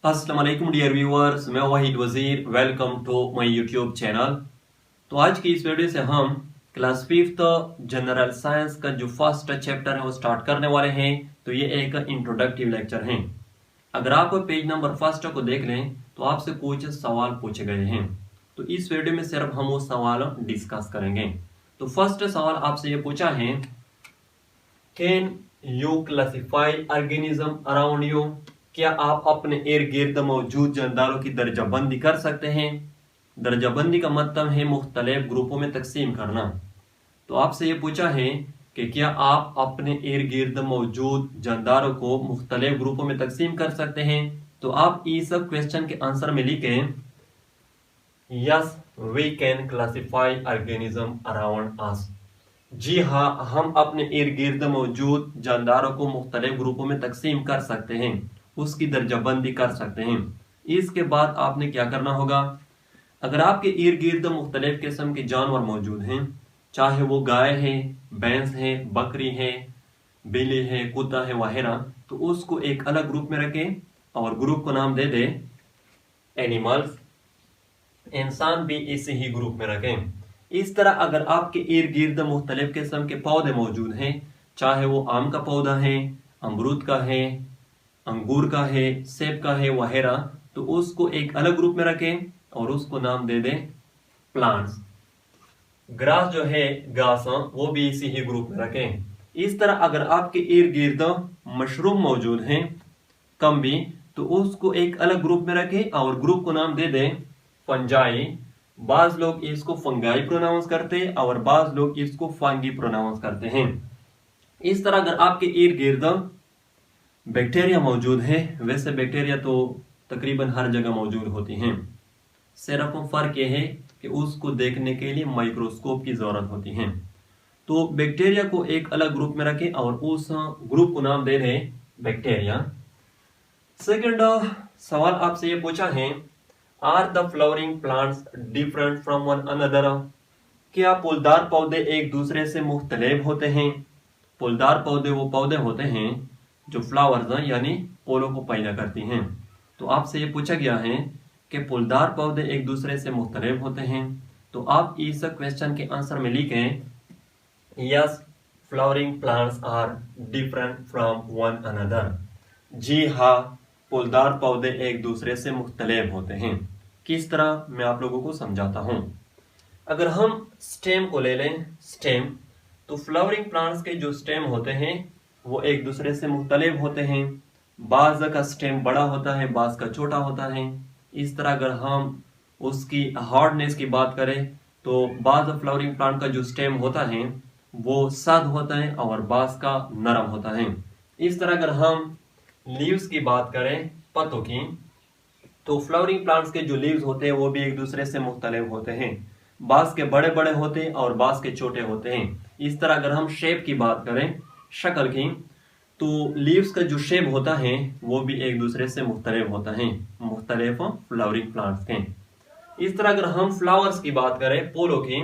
अस्सलाम वालेकुम dear viewers, मैं Wahid Wazir. Welcome to my YouTube channel. तो आज की इस वीडियो से हम क्लास 5th जनरल साइंस का जो फर्स्ट चैप्टर है वो स्टार्ट करने वाले हैं। तो ये एक इंट्रोडक्टिव लेक्चर है। अगर आप पेज नंबर फर्स्ट को देख लें तो आपसे कुछ सवाल पूछे गए हैं। तो इस वीडियो में सिर्फ हम वो सवाल डिस्कस करेंगे। तो फर्स्ट सवाल आपसे ये पूछा है, can you classify organism around you? क्या आप अपने इर्द गिर्द मौजूद जानदारों की दर्जाबंदी कर सकते हैं? दर्जाबंदी का मतलब है मुख्तलिफ ग्रुपों में तकसीम करना। तो आपसे ये पूछा है कि क्या आप अपने इर्द गिर्द मौजूद जानदारों को मुख्तलिफ ग्रुपों में तकसीम कर सकते हैं? तो आप इस क्वेश्चन के आंसर में लिखें, yes we can classify organism around us. जी हाँ, हम अपने इर्द गिर्द मौजूद जानदारों को मुख्तलिफ ग्रुपों में तकसीम कर सकते हैं, उसकी दर्जाबंदी कर सकते हैं। इसके बाद आपने क्या करना होगा, अगर आपके इर्द गिर्द मुख्तलिफ किस्म के जानवर मौजूद हैं, चाहे वो गाय है, भैंस है, बकरी है, बिल्ली है, कुत्ता है वगैरह, तो उसको एक अलग ग्रुप में रखें और ग्रुप को नाम दे दे एनिमल्स। इंसान भी इसी ही ग्रुप में रखें। इस तरह अगर आपके इर्द गिर्द मुख्तलिफ किस्म के पौधे मौजूद हैं, चाहे वो आम का पौधा है, अमरूद का है, अंगूर का है, सेब का है वगैरह, तो उसको एक अलग ग्रुप में रखें और उसको नाम दे दें प्लांट्स। ग्रास जो है, घास, वो भी इसी ही ग्रुप में रखें। इस तरह अगर आपके इर्द गिर्द मशरूम मौजूद हैं, कम भी, तो उसको एक अलग ग्रुप में रखें और ग्रुप को नाम दे दें फंजाई। बाज लोग इसको फंगाई प्रोनाउंस करते हैं और बाज लोग इसको फांगी प्रोनाउंस करते हैं। इस तरह अगर आपके इर्द गिर्द बैक्टीरिया मौजूद है, वैसे बैक्टीरिया तो तकरीबन हर जगह मौजूद होती हैं, सिर्फ फर्क यह है कि उसको देखने के लिए माइक्रोस्कोप की जरूरत होती है। तो बैक्टीरिया को एक अलग ग्रुप में रखें और उस ग्रुप को नाम दे दें बैक्टीरिया। सेकंड सवाल आपसे ये पूछा है, are the flowering plants different from one another? क्या फूलदार पौधे एक दूसरे से मुख्तलिफ होते हैं? फूलदार पौधे वो पौधे होते हैं जो फ्लावर्स यानी फूलों को पैदा करती हैं। तो आपसे ये पूछा गया है कि फूलदार पौधे एक दूसरे से मुख्तलिफ होते हैं। तो आप इस क्वेश्चन के आंसर में लिखें, yes flowering plants are different from one another. जी हाँ, फूलदार पौधे एक दूसरे से मुख्तलिफ होते हैं। किस तरह, मैं आप लोगों को समझाता हूं। अगर हम स्टेम को ले लें, स्टेम, तो फ्लावरिंग प्लांट्स के जो स्टेम होते हैं वो एक दूसरे से मुख्तलिफ होते हैं। बाज का स्टेम बड़ा होता है, बाज का छोटा होता है। इस तरह अगर हम उसकी हार्डनेस की बात करें तो बाज फ्लावरिंग प्लांट का जो स्टेम होता है वो सख्त होता है और बाज का नरम होता है। इस तरह अगर हम लीव्स की बात करें, पत्तों की, तो फ्लावरिंग प्लांट्स के जो लीव्स होते हैं वो भी एक दूसरे से मुख्तलिफ होते हैं। बाज के बड़े बड़े होते हैं और बाज के छोटे होते हैं। इस तरह अगर हम शेप की बात करें, शक्ल की, तो लीव्स का जो शेप होता है वो भी एक दूसरे से मुख्तलिफ होता है, मुख्तलिफ फ्लावरिंग प्लांट्स के। इस तरह अगर हम फ्लावर्स की बात करें, फूलों की,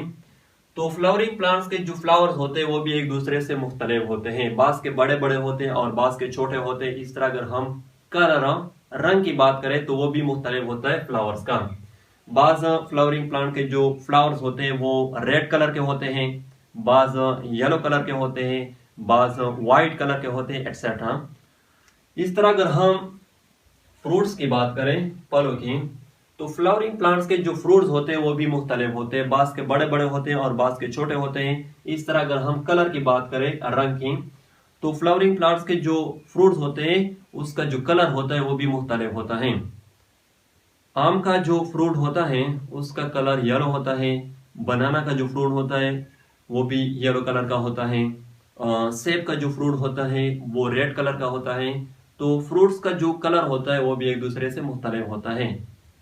तो फ्लावरिंग प्लांट्स के जो फ्लावर्स होते हैं वो भी एक दूसरे से मुख्तलिफ होते हैं। बाज के बड़े बड़े होते हैं और बाज के छोटे होते हैं। इस तरह अगर हम कलर, रंग की बात करें तो वो भी मुख्तलिफ होता है फ्लावर्स का। बाज फ्लावरिंग प्लांट के जो फ्लावर्स होते हैं वो रेड कलर के होते हैं, बाज येलो कलर के होते हैं, बाज व्हाइट कलर के होते हैं, एक्सेट्रा। इस तरह अगर हम फ्रूट्स की बात करें, फलों की, तो फ्लावरिंग प्लांट्स के जो फ्रूट्स होते हैं वो भी मुख्तलिफ होते हैं। बाज के बड़े बड़े होते हैं और बाज के छोटे होते हैं। इस तरह अगर हम कलर की बात करें, रंग की, तो फ्लावरिंग प्लांट्स के जो फ्रूट्स होते हैं उसका जो कलर होता है वो भी मुख्तलिफ होता है। आम का जो फ्रूट होता है उसका कलर येलो होता है। बनाना का जो फ्रूट होता है वो भी येलो कलर का होता है। सेब का जो फ्रूट होता है वो रेड कलर का होता है। तो फ्रूट्स का जो कलर होता है वो भी एक दूसरे से मुख्तलिफ होता है।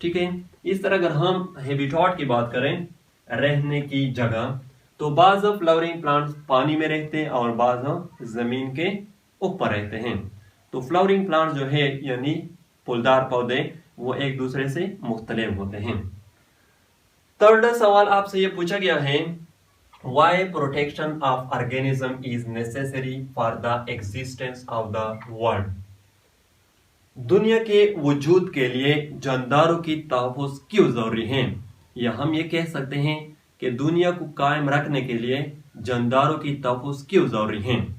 ठीक है। इस तरह अगर हम हैबिटेट की बात करें, रहने की जगह, तो बाज फ्लावरिंग प्लांट्स पानी में रहते हैं और बाज जमीन के ऊपर रहते हैं। तो फ्लावरिंग प्लांट्स जो है यानी फूलदार पौधे वो एक दूसरे से मुख्तलिफ होते हैं। थर्ड सवाल आपसे ये पूछा गया है, why protection of organism is necessary for the existence of the world? दुनिया के वजूद के लिए जानदारों की तहफ़्फ़ुज़ क्यों ज़रूरी है, या हम ये कह सकते हैं कि दुनिया को कायम रखने के लिए जानदारों की तहफ़्फ़ुज़ क्यों ज़रूरी है।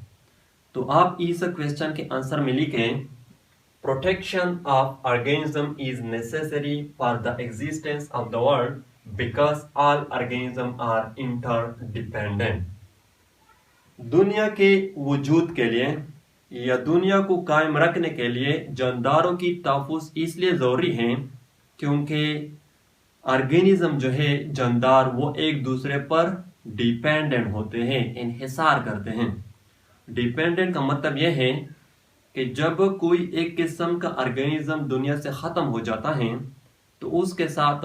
तो आप इस क्वेश्चन के आंसर में लिखें, protection of organism is necessary for the existence of the world because all organism are interdependent. दुनिया के वजूद के लिए या दुनिया को कायम रखने के लिए जानदारों की तहफ़्फ़ुज़ इसलिए ज़रूरी है क्योंकि ऑर्गेनिज्म जो है जानदार वो एक दूसरे पर डिपेंडेंट होते हैं, इन्हिसार करते हैं। डिपेंडेंट का मतलब यह है कि जब कोई एक किस्म का ऑर्गेनिज्म दुनिया से ख़त्म हो जाता है तो उसके साथ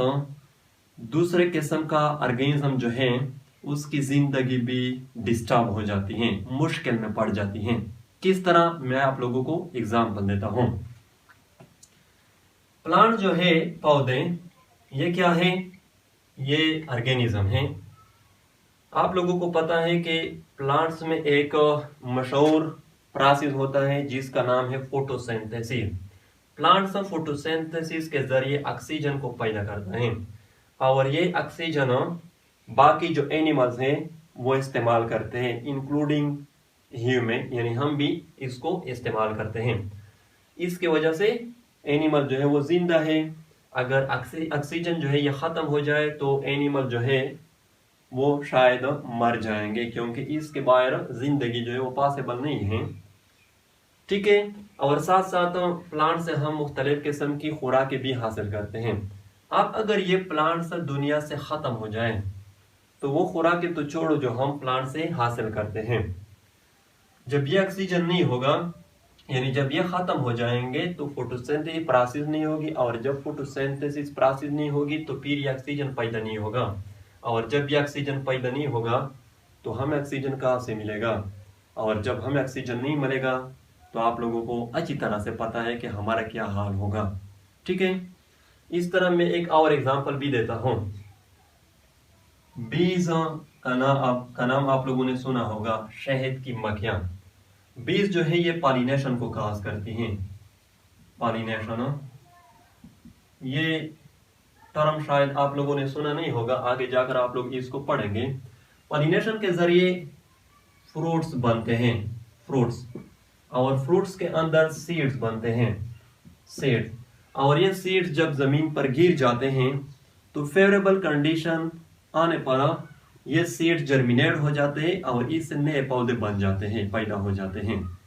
दूसरे किस्म का ऑर्गेनिज्म जो है उसकी ज़िंदगी भी डिस्टर्ब हो जाती है, मुश्किल में पड़ जाती है। किस तरह, मैं आप लोगों को एग्जाम्पल देता हूं। प्लांट जो है, पौधे, ये क्या है? ये ऑर्गेनिज्म है। आप लोगों को पता है कि प्लांट्स में एक मशहूर प्रोसेस होता है जिसका नाम है फोटोसिंथेसिस। प्लांट्स फोटोसिंथेसिस के जरिए ऑक्सीजन को पैदा करता है और ये ऑक्सीजन बाकी जो एनिमल्स हैं वो इस्तेमाल करते हैं, इंक्लूडिंग ह्यूमन, यानी हम भी इसको इस्तेमाल करते हैं। इसके वजह से एनिमल जो है वो जिंदा है। अगर ऑक्सीजन जो है ये ख़त्म हो जाए तो एनिमल जो है वो शायद मर जाएंगे, क्योंकि इसके बाहर जिंदगी जो है वो पॉसिबल नहीं है। ठीक है। और साथ साथ प्लांट से हम मुख्तलिफ किस्म की खुराकें भी हासिल करते हैं। अब अगर ये प्लांट्स दुनिया से ख़त्म हो जाए तो वो खुराकें तो छोड़ो जो हम प्लांट से हासिल करते हैं, जब ये ऑक्सीजन नहीं होगा, यानी जब ये खत्म हो जाएंगे तो फोटोसिंथेसिस प्रोसेस नहीं होगी, और जब फोटोसिंथेसिस प्रोसेस नहीं होगी तो फिर ये ऑक्सीजन पैदा नहीं होगा, और जब ये ऑक्सीजन पैदा नहीं होगा तो हमें ऑक्सीजन कहाँ से मिलेगा, और जब हमें ऑक्सीजन नहीं मिलेगा तो आप लोगों को अच्छी तरह से पता है कि हमारा क्या हाल होगा। ठीक है। इस तरह मैं एक और एग्जांपल भी देता हूँ। बीज का नाम आप लोगों ने सुना होगा, शहद की मक्खियां। बीज जो है ये पॉलिनेशन को खास करती हैं। पॉलिनेशन, ये टर्म शायद आप लोगों ने सुना नहीं होगा, आगे जाकर आप लोग इसको पढ़ेंगे। पॉलिनेशन के जरिए फ्रूट्स बनते हैं, फ्रूट्स, और फ्रूट्स के अंदर सीड्स बनते हैं, सीड्स, और ये सीड्स जब जमीन पर गिर जाते हैं तो फेवरेबल कंडीशन आने पर ये सीड्स जर्मिनेट हो जाते हैं और इससे नए पौधे बन जाते हैं, पैदा हो जाते हैं।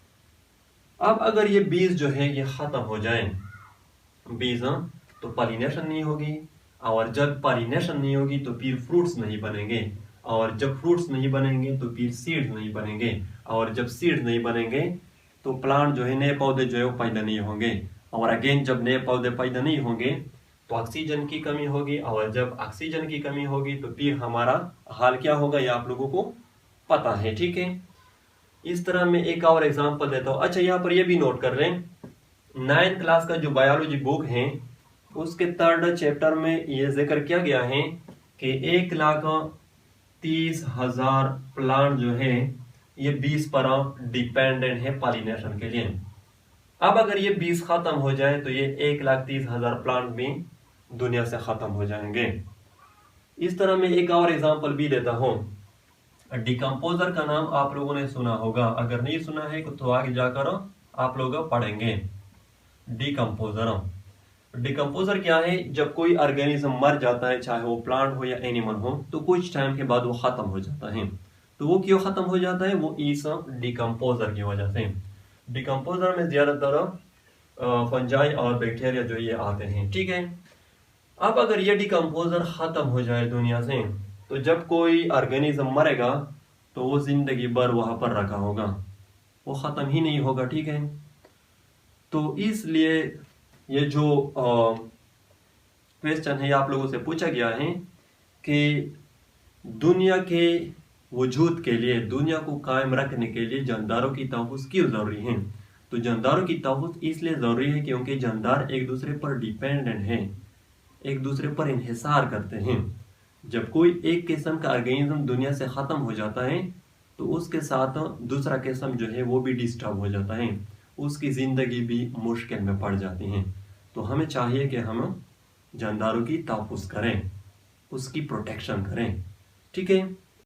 अब अगर ये बीज जो है ये खत्म हो जाए, बीज, तो पॉलिनेशन नहीं होगी, और जब पॉलिनेशन नहीं होगी तो फिर फ्रूट्स नहीं बनेंगे, और जब फ्रूट्स नहीं बनेंगे तो फिर सीड्स नहीं बनेंगे, और जब सीड्स नहीं बनेंगे तो प्लांट जो है, नए पौधे जो है वो पैदा नहीं होंगे, और अगेन जब नए पौधे पैदा नहीं होंगे तो ऑक्सीजन की कमी होगी, और जब ऑक्सीजन की कमी होगी तो फिर हमारा हाल क्या होगा ये आप लोगों को पता है। ठीक है। इस तरह मैं एक और एग्जांपल देता हूँ। अच्छा, यहाँ पर ये भी नोट कर लें, 9th क्लास का जो बायोलॉजी बुक है उसके 3rd चैप्टर में ये जिक्र किया गया है कि 1,30,000 प्लांट जो है ये 20 पर डिपेंडेंट है पॉलिनेशन के लिए। अब अगर ये 20 खत्म हो जाए तो ये 1,30,000 प्लांट भी दुनिया से खत्म हो जाएंगे। इस तरह मैं एक और एग्जांपल भी देता हूँ। डिकम्पोजर का नाम आप लोगों ने सुना होगा, अगर नहीं सुना है तो आगे जाकर आप लोग पढ़ेंगे। डिकम्पोजर क्या है? जब कोई ऑर्गेनिज्म मर जाता है, चाहे वो प्लांट हो या एनिमल हो, तो कुछ टाइम के बाद वो खत्म हो जाता है। तो वो क्यों खत्म हो जाता है? वो इस डिकम्पोजर की वजह से। डिकम्पोजर में ज्यादातर फंजाई और बैक्टीरिया जो ये आते हैं। ठीक है। अब अगर ये डिकम्पोजर खत्म हो जाए दुनिया से, तो जब कोई ऑर्गेनिज्म मरेगा तो वो जिंदगी भर वहां पर रखा होगा, वो खत्म ही नहीं होगा। ठीक है। तो इसलिए ये जो क्वेश्चन है आप लोगों से पूछा गया है कि दुनिया के वजूद के लिए, दुनिया को कायम रखने के लिए जानदारों की तहफ़्फ़ुज़ क्यों जरूरी है। तो जानदारों की तहफ़्फ़ुज़ इसलिए जरूरी है क्योंकि जानदार एक दूसरे पर डिपेंडेंट हैं, एक दूसरे पर इन्हिसार करते हैं। जब कोई एक किस्म का ऑर्गेनिज्म दुनिया से खत्म हो जाता है तो उसके साथ दूसरा किस्म जो है वो भी डिस्टर्ब हो जाता है, उसकी ज़िंदगी भी मुश्किल में पड़ जाती है। तो हमें चाहिए कि हम जानदारों की तहफ़्फ़ुज़ करें, उसकी प्रोटेक्शन करें। ठीक है,